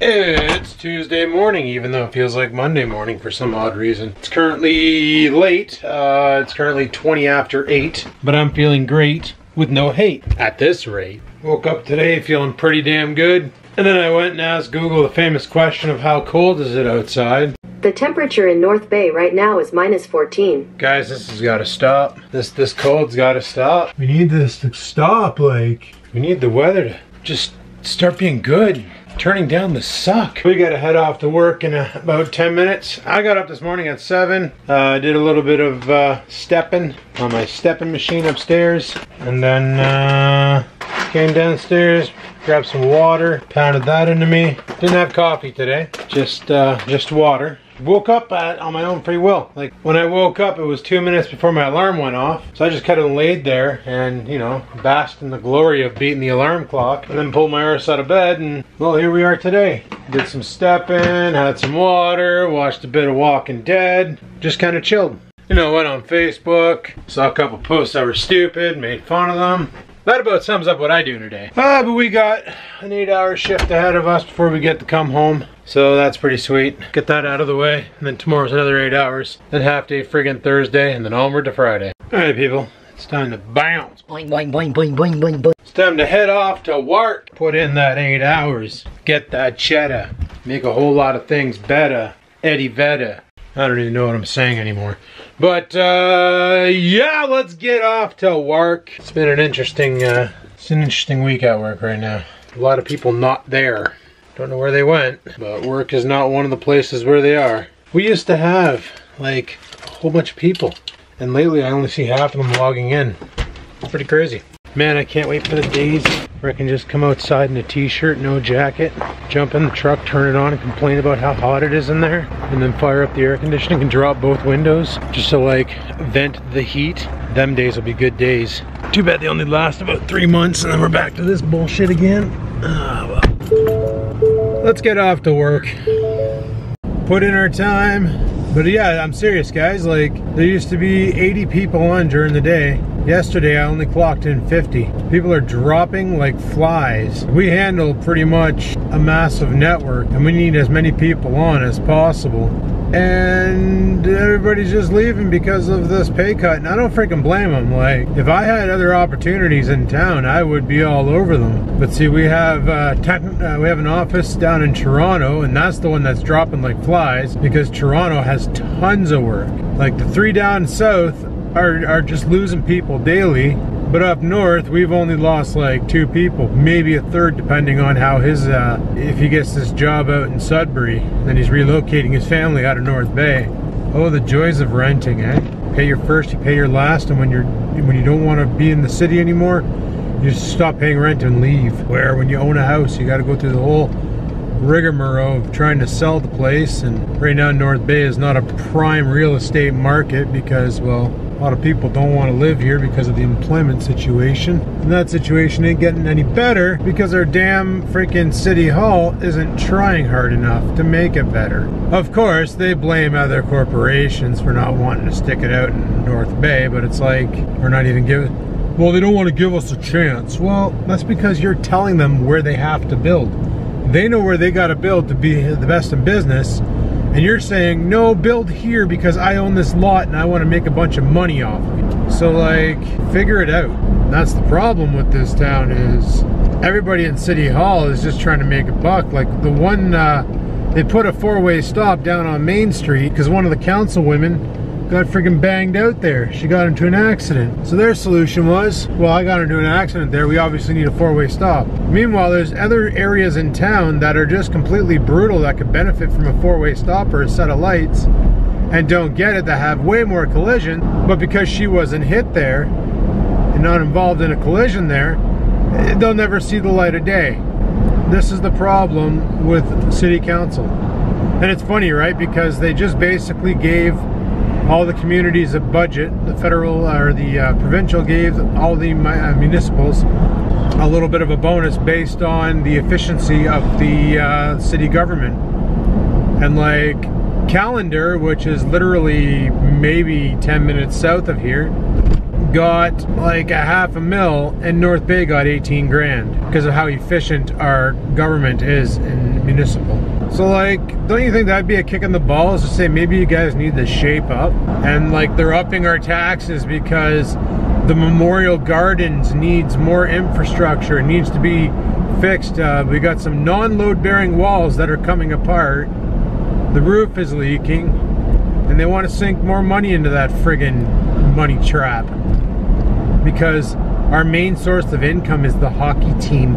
It's Tuesday morning, even though it feels like Monday morning for some odd reason. It's currently late. It's currently 20 after 8, but I'm feeling great with no hate at this rate. Woke up today feeling pretty damn good, and then I went and asked Google the famous question of how cold is it outside. The temperature in North Bay right now is -14. Guys, this has got to stop. This cold's got to stop. We need this to stop. We need the weather to just start being good. Turning down the suck. We gotta head off to work in about 10 minutes. I got up this morning at 7. Did a little bit of stepping on my stepping machine upstairs, and then came downstairs, grabbed some water, pounded that into me. Didn't have coffee today, just water. Woke up on my own free will. Like, when I woke up, it was 2 minutes before my alarm went off. So I just kind of laid there and, you know, basked in the glory of beating the alarm clock. And then pulled my arse out of bed, and, well, here we are today. Did some stepping, had some water, watched a bit of Walking Dead. Just kind of chilled. You know, went on Facebook, saw a couple posts that were stupid, made fun of them. That about sums up what I do today. But we got an 8-hour shift ahead of us before we get to come home. So that's pretty sweet. Get that out of the way. And then tomorrow's another 8 hours. Then half day friggin' Thursday, and then onward to Friday. Alright people, it's time to bounce. Boing, boing, boing, boing, boing, boing, boing. It's time to head off to work. Put in that 8 hours. Get that cheddar. Make a whole lot of things better. Eddie Vedder. I don't even know what I'm saying anymore. But, yeah, let's get off to work. It's been an interesting week at work right now. A lot of people not there. Don't know where they went, but work is not one of the places where they are. We used to have, like, a whole bunch of people. And lately, I only see half of them logging in. It's pretty crazy. Man, I can't wait for the days where I can just come outside in a t-shirt, no jacket, jump in the truck, turn it on, and complain about how hot it is in there, and then fire up the air conditioning and drop both windows just to, like, vent the heat. Them days will be good days. Too bad they only last about 3 months, and then we're back to this bullshit again. Well. Let's get off to work. Put in our time. But yeah, I'm serious, guys. Like, there used to be 80 people on during the day. Yesterday, I only clocked in 50. People are dropping like flies. We handle pretty much a massive network, and we need as many people on as possible. And everybody's just leaving because of this pay cut, and I don't freaking blame them. Like, if I had other opportunities in town, I would be all over them. But see, we have an office down in Toronto, and that's the one that's dropping like flies because Toronto has tons of work. Like, the 3 down south are just losing people daily. But up north, we've only lost like 2 people, maybe a third, depending on how his, if he gets this job out in Sudbury, then he's relocating his family out of North Bay. Oh, the joys of renting, eh? Pay your first, you pay your last, and when you don't want to be in the city anymore, you just stop paying rent and leave. Where when you own a house, you got to go through the whole rigmarole of trying to sell the place, and right now North Bay is not a prime real estate market because, well, a lot of people don't want to live here because of the employment situation. And that situation ain't getting any better because our damn freaking city hall isn't trying hard enough to make it better. Of course, they blame other corporations for not wanting to stick it out in North Bay, but it's like, we're not even giving, well, they don't want to give us a chance. Well, that's because you're telling them where they have to build. They know where they got to build to be the best in business. And you're saying, no, build here because I own this lot and I want to make a bunch of money off of it. So, like, figure it out. That's the problem with this town is everybody in City Hall is just trying to make a buck. Like, the one, they put a 4-way stop down on Main Street because one of the councilwomen got freaking banged out there. She got into an accident. So their solution was, well, I got into an accident there. We obviously need a 4-way stop. Meanwhile, there's other areas in town that are just completely brutal that could benefit from a 4-way stop or a set of lights and don't get it, that have way more collision. But because she wasn't hit there and not involved in a collision there, they'll never see the light of day. This is the problem with city council. And it's funny, right? Because they just basically gave all the communities a budget. The federal or the provincial gave all the municipals a little bit of a bonus based on the efficiency of the city government. And like Callander, which is literally maybe 10 minutes south of here, got like $500,000, and North Bay got 18 grand because of how efficient our government is in municipal. So like, don't you think that'd be a kick in the balls to say maybe you guys need to shape up? And like, they're upping our taxes because the Memorial Gardens needs more infrastructure. It needs to be fixed. We got some non-load bearing walls that are coming apart. The roof is leaking. And they want to sink more money into that friggin' money trap. Because our main source of income is the hockey team,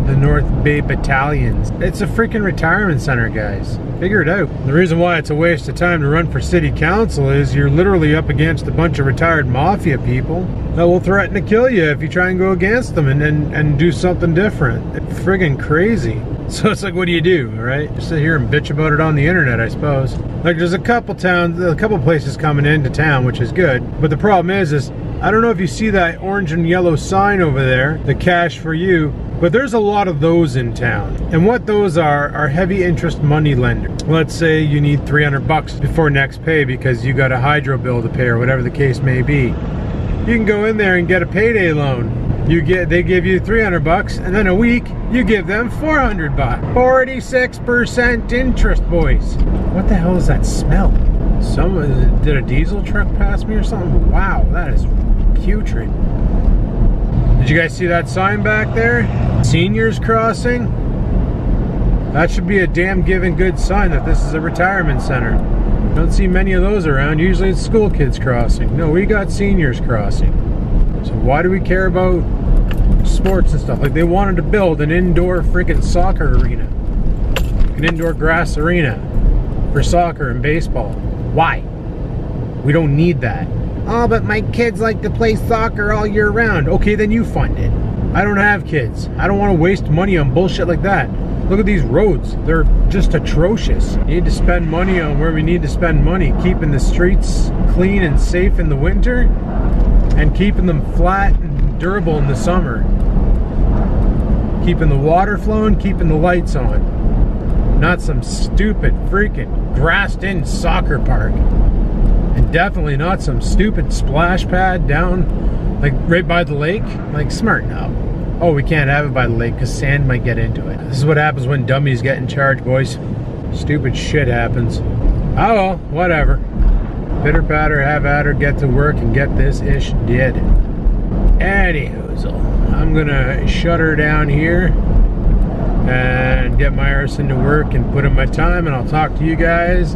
the North Bay Battalions. It's a freaking retirement center, guys. Figure it out. The reason why it's a waste of time to run for city council is you're literally up against a bunch of retired mafia people that will threaten to kill you if you try and go against them and do something different. It's friggin' crazy. So it's like, what do you do, right? Just sit here and bitch about it on the internet, I suppose. Like, there's a couple places coming into town, which is good. But the problem is I don't know if you see that orange and yellow sign over there, the cash for you, but there's a lot of those in town. And what those are heavy interest money lenders. Let's say you need 300 bucks before next pay because you got a hydro bill to pay or whatever the case may be. You can go in there and get a payday loan. They give you 300 bucks and then a week you give them 400 bucks. 46% interest, boys. What the hell is that smell? Did a diesel truck pass me or something? Wow, that is putrid. Did you guys see that sign back there? Seniors crossing? That should be a damn given good sign that this is a retirement center. Don't see many of those around. Usually it's school kids crossing. No, we got seniors crossing. So why do we care about sports and stuff? Like, they wanted to build an indoor freaking soccer arena. An indoor grass arena for soccer and baseball. Why? We don't need that. Oh, but my kids like to play soccer all year round. Okay, then you fund it. I don't have kids. I don't want to waste money on bullshit like that. Look at these roads. They're just atrocious. We need to spend money on where we need to spend money. Keeping the streets clean and safe in the winter, and keeping them flat and durable in the summer. Keeping the water flowing, keeping the lights on. Not some stupid freaking grassed-in soccer park. And definitely not some stupid splash pad down, like, right by the lake. Like, smarten up. Oh, we can't have it by the lake because sand might get into it. This is what happens when dummies get in charge, boys. Stupid shit happens. Oh well, whatever. Pitter patter, have at her, get to work and get this ish did. Anywho, I'm gonna shut her down here and get my arse into work and put in my time, and I'll talk to you guys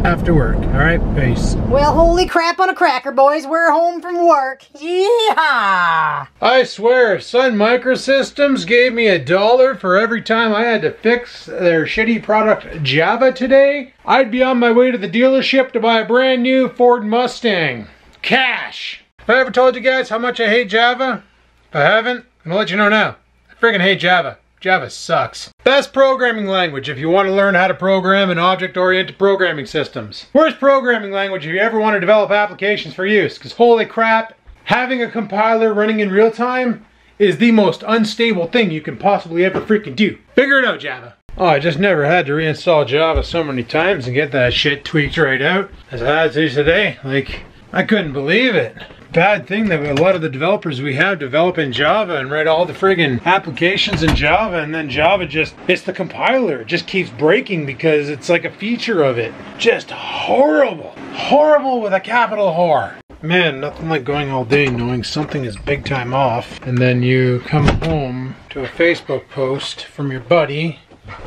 after work. Alright, peace. Well, holy crap on a cracker, boys. We're home from work. Yeehaw! I swear, if Sun Microsystems gave me $1 for every time I had to fix their shitty product Java today, I'd be on my way to the dealership to buy a brand new Ford Mustang. Cash! Have I ever told you guys how much I hate Java? If I haven't, I'm gonna let you know now. I freaking hate Java. Java sucks. Best programming language if you want to learn how to program in object-oriented programming systems. Worst programming language if you ever want to develop applications for use, because holy crap, having a compiler running in real time is the most unstable thing you can possibly ever freaking do. Figure it out, Java. Oh, I just never had to reinstall Java so many times and get that shit tweaked right out as I had to today. Like, I couldn't believe it. Bad thing that a lot of the developers we have develop in Java and write all the friggin' applications in Java, and then Java just, it's the compiler. It just keeps breaking because it's like a feature of it. Just horrible. Horrible with a capital H. Man, nothing like going all day knowing something is big time off, and then you come home to a Facebook post from your buddy,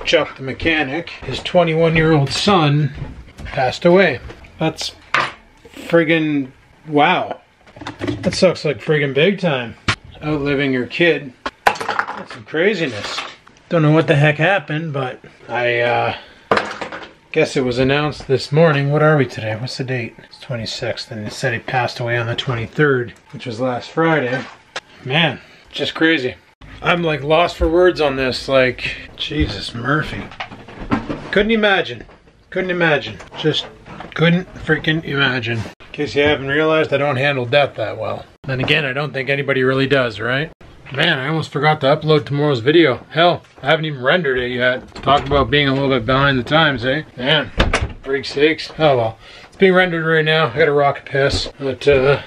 Chuck the mechanic. His 21-year-old son passed away. That's friggin' wow. That sucks like friggin' big time. Outliving your kid. That's some craziness. Don't know what the heck happened, but I guess it was announced this morning. What are we today? What's the date? It's 26th, and it said he passed away on the 23rd, which was last Friday. Man, just crazy. I'm like lost for words on this. Like, Jesus Murphy. Couldn't imagine. Couldn't imagine. Just couldn't freaking imagine. In case you haven't realized, I don't handle death that well. Then again, I don't think anybody really does, right? Man, I almost forgot to upload tomorrow's video. Hell, I haven't even rendered it yet. Talk about being a little bit behind the times, eh? Man, freak sakes. Oh well. It's being rendered right now. I got a rocket piss. But the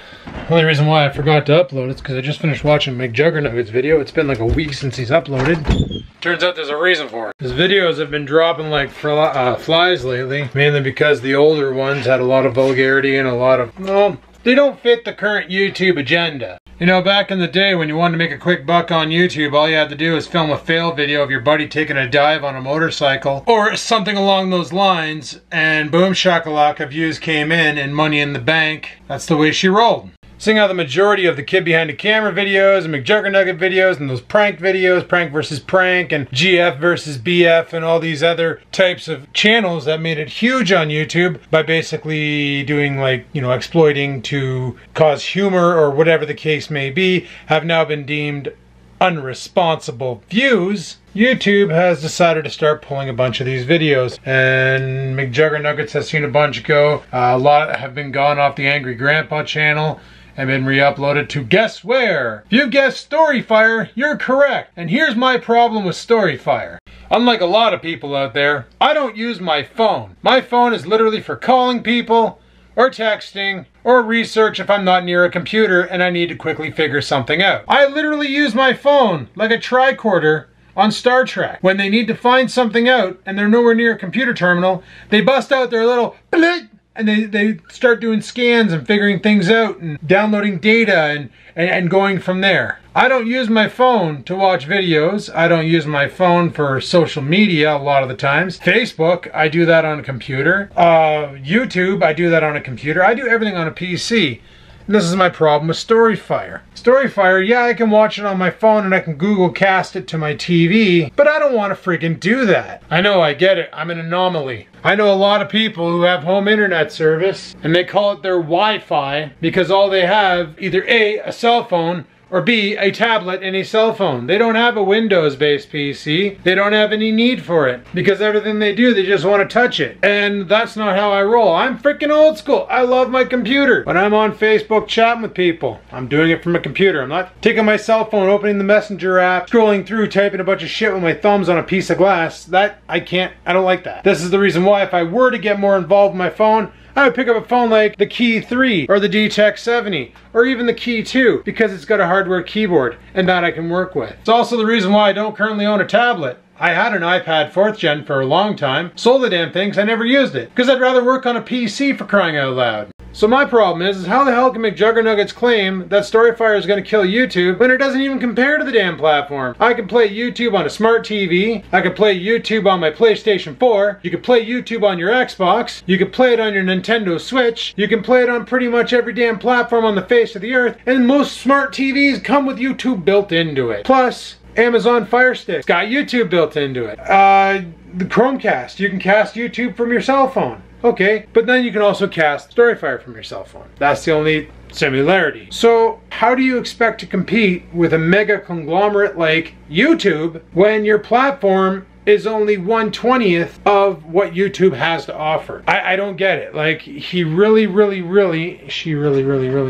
only reason why I forgot to upload it is because I just finished watching McJuggernaut's video. It's been like a week since he's uploaded. Turns out there's a reason for it. His videos have been dropping like flies lately, mainly because the older ones had a lot of vulgarity and a lot of, well, they don't fit the current YouTube agenda. You know, back in the day when you wanted to make a quick buck on YouTube, all you had to do was film a fail video of your buddy taking a dive on a motorcycle or something along those lines, and boom shakalaka, views came in and money in the bank. That's the way she rolled. Seeing how the majority of the kid behind the camera videos and McJuggerNugget videos and those prank videos, prank versus prank and GF versus BF and all these other types of channels that made it huge on YouTube by basically doing like, you know, exploiting to cause humor or whatever the case may be, have now been deemed unresponsible views. YouTube has decided to start pulling a bunch of these videos, and McJuggerNuggets has seen a bunch go. A lot have been gone off the Angry Grandpa channel and been re-uploaded to guess where? If you guessed Storyfire, you're correct. And here's my problem with Storyfire. Unlike a lot of people out there, I don't use my phone. My phone is literally for calling people, or texting, or research if I'm not near a computer and I need to quickly figure something out. I literally use my phone like a tricorder on Star Trek. When they need to find something out and they're nowhere near a computer terminal, they bust out their little and they start doing scans and figuring things out and downloading data and going from there. I don't use my phone to watch videos. I don't use my phone for social media a lot of the times. Facebook, I do that on a computer. YouTube, I do that on a computer. I do everything on a PC. And this is my problem with Storyfire. Storyfire, yeah, I can watch it on my phone and I can Google Cast it to my TV, but I don't want to freaking do that. I know, I get it. I'm an anomaly. I know a lot of people who have home internet service and they call it their Wi-Fi because all they have, either A, cell phone, or B, a tablet and a cell phone. They don't have a Windows-based PC. They don't have any need for it because everything they do, they just want to touch it. And that's not how I roll. I'm freaking old school. I love my computer. When I'm on Facebook chatting with people, I'm doing it from a computer. I'm not taking my cell phone, opening the Messenger app, scrolling through, typing a bunch of shit with my thumbs on a piece of glass. That, I don't like that. This is the reason why if I were to get more involved with my phone, I would pick up a phone like the Key 3 or the D-Tech 70 or even the Key 2 because it's got a hardware keyboard and that I can work with. It's also the reason why I don't currently own a tablet. I had an iPad 4th gen for a long time, sold the damn thing because I never used it because I'd rather work on a PC for crying out loud. So my problem is how the hell can McJuggerNuggets claim that Storyfire is going to kill YouTube when it doesn't even compare to the damn platform? I can play YouTube on a smart TV, I can play YouTube on my PlayStation 4, you can play YouTube on your Xbox, you can play it on your Nintendo Switch, you can play it on pretty much every damn platform on the face of the earth, and most smart TVs come with YouTube built into it. Plus, Amazon Fire Stick's got YouTube built into it. The Chromecast, you can cast YouTube from your cell phone. Okay, but then you can also cast Storyfire from your cell phone. That's the only similarity. So how do you expect to compete with a mega conglomerate like YouTube when your platform is only 1/20th of what YouTube has to offer? I don't get it. Like, she really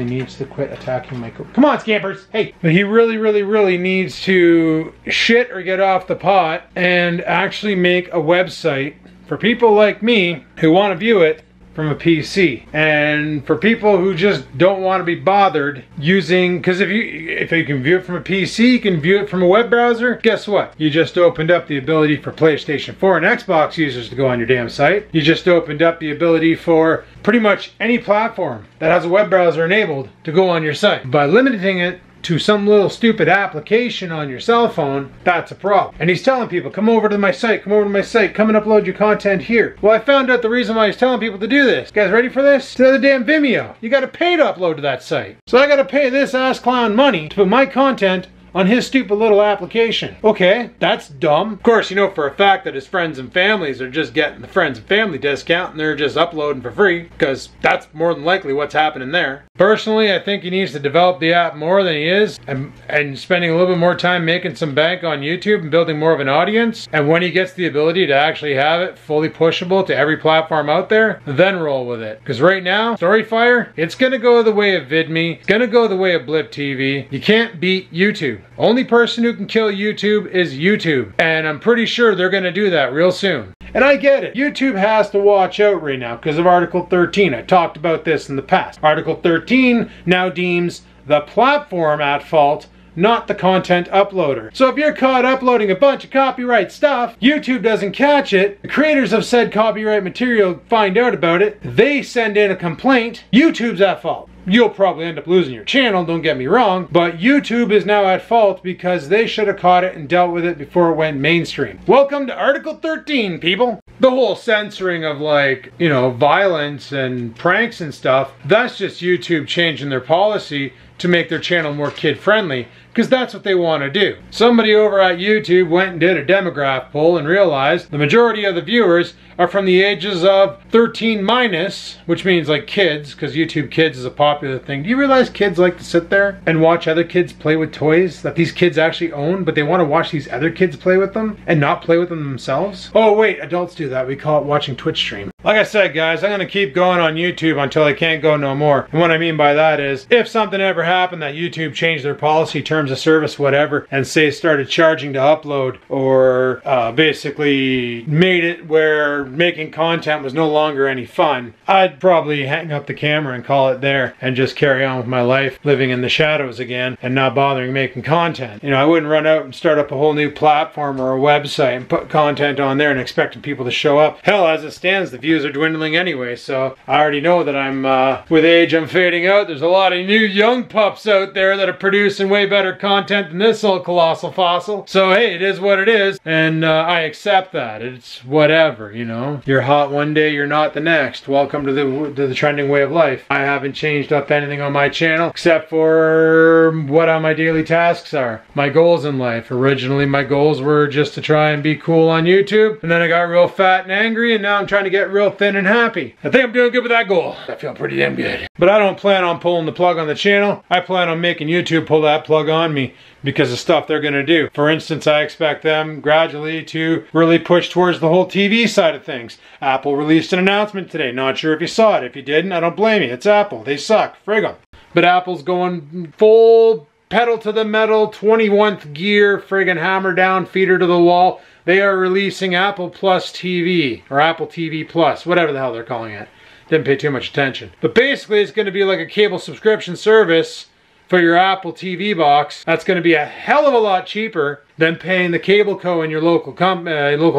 needs to quit attacking my Come on, Scampers! Hey! But he really needs to shit or get off the pot and actually make a website for people like me who want to view it from a PC, and for people who just don't want to be bothered using, because if you can view it from a PC, you can view it from a web browser. Guess what? You just opened up the ability for PlayStation 4 and Xbox users to go on your damn site. You just opened up the ability for pretty much any platform that has a web browser enabled to go on your site. By limiting it to some little stupid application on your cell phone, that's a problem. And he's telling people, come over to my site, come and upload your content here. Well, I found out the reason why he's telling people to do this. You guys ready for this? It's the damn Vimeo. You gotta pay to upload to that site. So I gotta pay this ass clown money to put my content on his stupid little application. Okay, that's dumb. Of course, you know for a fact that his friends and families are just getting the friends and family discount and they're just uploading for free, because that's more than likely what's happening there. Personally, I think he needs to develop the app more than he is and spending a little bit more time making some bank on YouTube and building more of an audience. And when he gets the ability to actually have it fully pushable to every platform out there, then roll with it. Because right now, Storyfire, it's gonna go the way of VidMe, it's gonna go the way of Blip TV. You can't beat YouTube. Only person who can kill YouTube is YouTube. And I'm pretty sure they're gonna do that real soon. And I get it. YouTube has to watch out right now because of Article 13. I talked about this in the past. Article 13 now deems the platform at fault, not the content uploader. So if you're caught uploading a bunch of copyright stuff, YouTube doesn't catch it, the creators of said copyright material find out about it, they send in a complaint, YouTube's at fault. You'll probably end up losing your channel, don't get me wrong, but YouTube is now at fault because they should have caught it and dealt with it before it went mainstream. Welcome to Article 13, people. The whole censoring of, like, you know, violence and pranks and stuff, that's just YouTube changing their policy to make their channel more kid-friendly, because that's what they want to do. Somebody over at YouTube went and did a demographic poll and realized the majority of the viewers are from the ages of 13 minus, which means like kids, because YouTube Kids is a popular thing. Do you realize kids like to sit there and watch other kids play with toys that these kids actually own, but they want to watch these other kids play with them and not play with them themselves? Oh wait, adults do that. We call it watching Twitch stream. Like I said, guys, I'm going to keep going on YouTube until I can't go no more. And what I mean by that is, if something ever happened that YouTube changed their policy, terms of service, whatever, and say started charging to upload, or basically made it where making content was no longer any fun, I'd probably hang up the camera and call it there and just carry on with my life, living in the shadows again and not bothering making content. You know, I wouldn't run out and start up a whole new platform or a website and put content on there and expecting people to show up. Hell, as it stands, the views are dwindling anyway, so I already know that I'm, with age, I'm fading out. There's a lot of new young pups out there that are producing way better content than this old colossal fossil. So hey, it is what it is, and I accept that. It's whatever, you know. You're hot one day, you're not the next. Welcome to the trending way of life. I haven't changed up anything on my channel except for what my daily tasks are. My goals in life. Originally my goals were just to try and be cool on YouTube, and then I got real fat and angry, and now I'm trying to get real thin and happy. I think I'm doing good with that goal. I feel pretty damn good. But I don't plan on pulling the plug on the channel. I plan on making YouTube pull that plug on me because of stuff they're gonna do. For instance, I expect them gradually to really push towards the whole TV side of things. Apple released an announcement today. Not sure if you saw it. If you didn't, I don't blame you. It's Apple. They suck. Frig 'em. But Apple's going full pedal to the metal, 21st gear, friggin' hammer down, feeder to the wall. They are releasing Apple Plus TV, or Apple TV Plus, whatever the hell they're calling it. Didn't pay too much attention. But basically it's gonna be like a cable subscription service for your Apple TV box. That's going to be a hell of a lot cheaper than paying the cable co in your local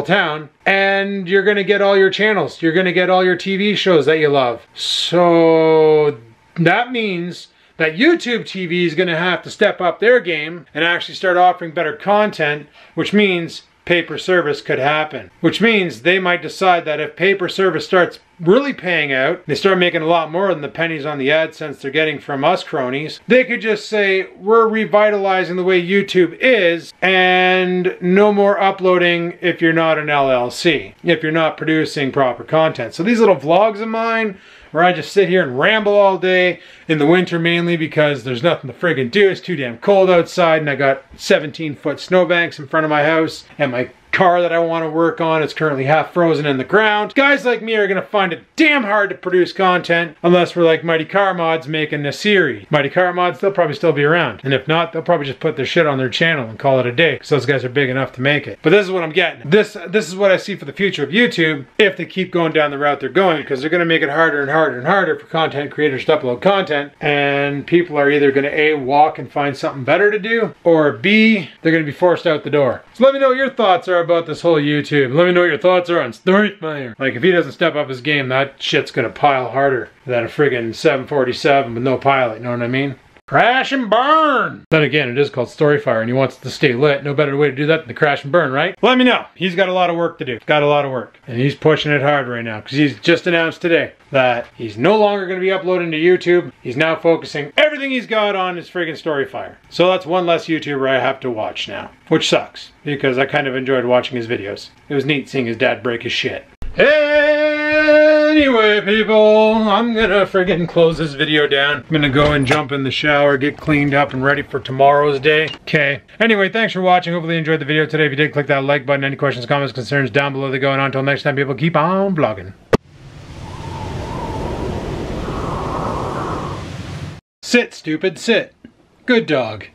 town, and you're going to get all your channels. You're going to get all your TV shows that you love. So that means that YouTube TV is going to have to step up their game and actually start offering better content, which means pay-per-service could happen. Which means they might decide that if pay-per-service starts really paying out, they start making a lot more than the pennies on the AdSense they're getting from us cronies, they could just say, we're revitalizing the way YouTube is, and no more uploading if you're not an LLC, if you're not producing proper content. So these little vlogs of mine, where I just sit here and ramble all day, in the winter mainly because there's nothing to friggin' do, it's too damn cold outside, and I got 17-foot snowbanks in front of my house, and my car that I want to work on is currently half frozen in the ground. Guys like me are going to find it damn hard to produce content unless we're like Mighty Car Mods making a series. Mighty Car Mods, they'll probably still be around. And if not, they'll probably just put their shit on their channel and call it a day, because those guys are big enough to make it. But this is what I'm getting. This is what I see for the future of YouTube if they keep going down the route they're going, because they're going to make it harder and harder and harder for content creators to upload content, and people are either going to A, walk and find something better to do, or B, they're going to be forced out the door. So let me know what your thoughts are about this whole YouTube. Let me know what your thoughts are on Storyfire. Like, if he doesn't step up his game, that shit's gonna pile harder than a friggin' 747 with no pilot, you know what I mean? Crash and burn! Then again, it is called Storyfire and he wants it to stay lit. No better way to do that than to crash and burn, right? Let me know. He's got a lot of work to do. Got a lot of work. And he's pushing it hard right now because he's just announced today that he's no longer going to be uploading to YouTube. He's now focusing everything he's got on his friggin' Storyfire. So that's one less YouTuber I have to watch now. Which sucks, because I kind of enjoyed watching his videos. It was neat seeing his dad break his shit. Anyway, people, I'm gonna friggin' close this video down. I'm gonna go and jump in the shower, get cleaned up and ready for tomorrow's day. Okay. Anyway, thanks for watching. Hopefully you enjoyed the video today. If you did, click that like button. Any questions, comments, concerns down below. They're going on. Until next time, people, keep on vlogging. Sit, stupid, sit. Good dog.